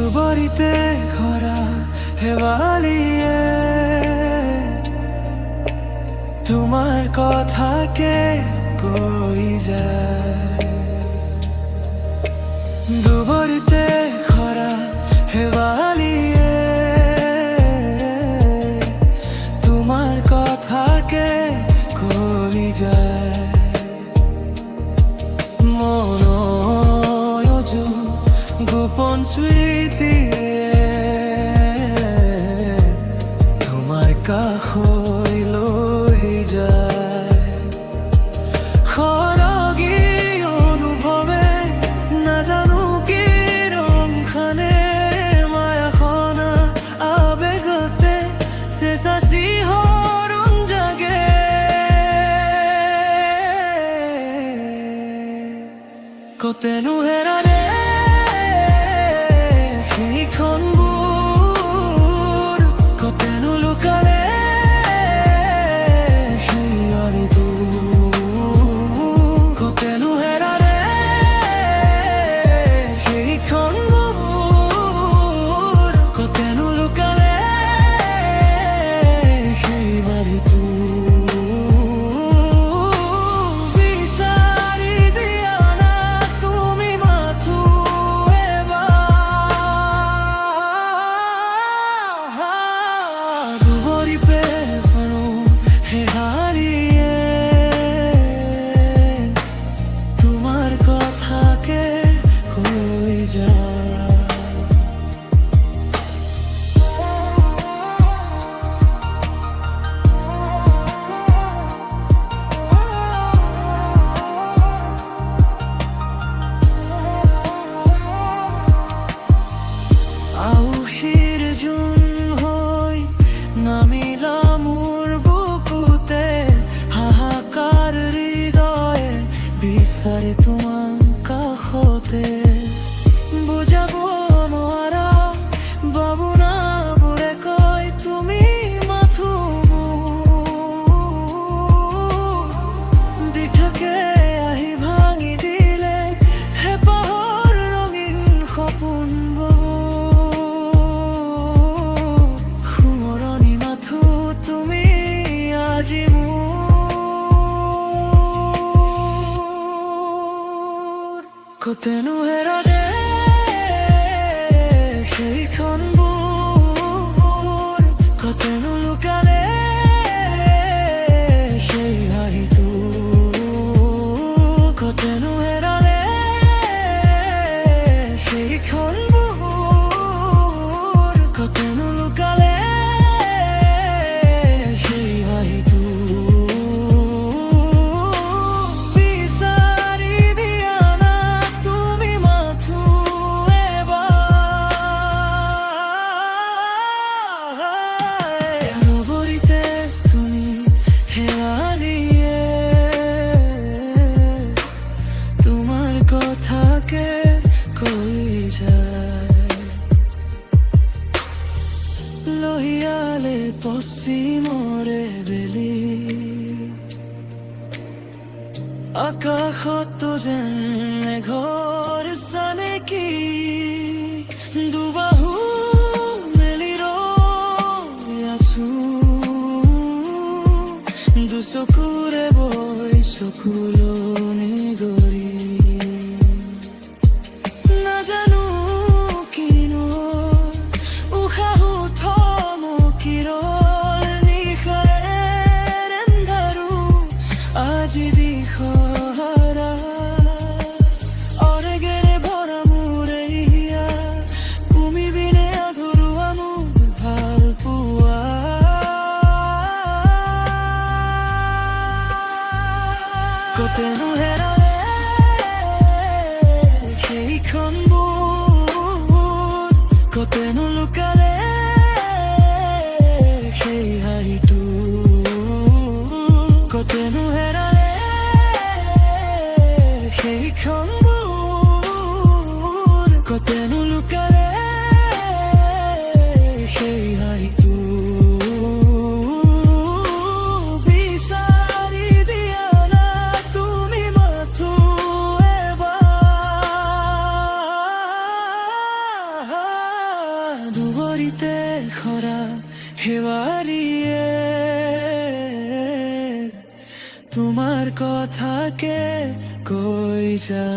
দুবৰিতে খৰা হেৱালিয়ে তোমাৰ কথাকে কৈ যায়। দুবৰিতে খৰা হেৱালিয়ে তোমাৰ কথাকে কৈ যায়। মনয়জু গোপন স্মৃতিয়ে তোমাৰ কাষলৈ লৈ যায়। সৰগী অনুভৱে নাজানো কি ৰং খানে মায়াখনা আবেগতে চেঁচাচি হৰণ জাগে। কতেনো হেৰালে সেইখনবোৰ, কতেনো লুকালে সেই আলিটো, কতেনো হেৰালে সেইখনবোৰ, কতেনো লুকালে সেই বাৰীটো। বিচাৰি দিয়া না তুমি মাথো এবাৰ। দুবৰি প্ৰেমৰো হেৰালিয়ে তোমাৰ কথাকে কৈ যায়। আউশীৰ জোন হৈ নামিলা মোৰ বুকুতে, হাহাকাৰ হৃদয়ে বিচাৰে তোমাক কাষতে। বুজাব নোৱাৰা ভাৱনাবোৰে কয় তুমি মাথো দি থাকে আহি ভাঙি দিলে হেঁপাহৰ ৰঙীন সপোনবোৰ। সোঁৱৰণি মাথো তুমি আজি মোৰ। কতেনো হেৰালে সেইখনবোৰ, কতেনো লুকালে সেই হাঁহিটো, কতেনো হেৰালে সেইখনবোৰ, কতেনো লুকালে সেই হাঁহিটো। বিচাৰি দিয়া না তুমি মাথো এবাৰ। দুবৰিতে তুমি হেৰালিয়ে তোমাৰ কথাকে কৈ যায়। লহিয়ালে পশ্চিমৰে বেলি, আকাশতো যেন মেঘৰ চানেকি। দুবাহু মেলি ৰৈ আছো, দুচকুৰে বৈ চকুলনি গৰি। নাজানো কিনো উশাহো থমকি ৰল, নিশাৰে এন্ধাৰো আজি দিশহাৰা। অৰেগেৰে ভৰা মোৰ এয়া তুমি বিনে আধৰুৱা মোৰ ভাল পোৱা। কতেনো হেৰালে সেইখনবোৰ, কতেনো লুকালে সেই হাঁহিটো, কতেনো হেৰালে সেইখনবোৰ, কতেনো লুকালে সেই হাঁহিটো। বিচাৰি দিয়া না তুমি মাথো এবাৰ। রাতে খরা হেওয়ারিয়ে তোমার কথাকে কই যা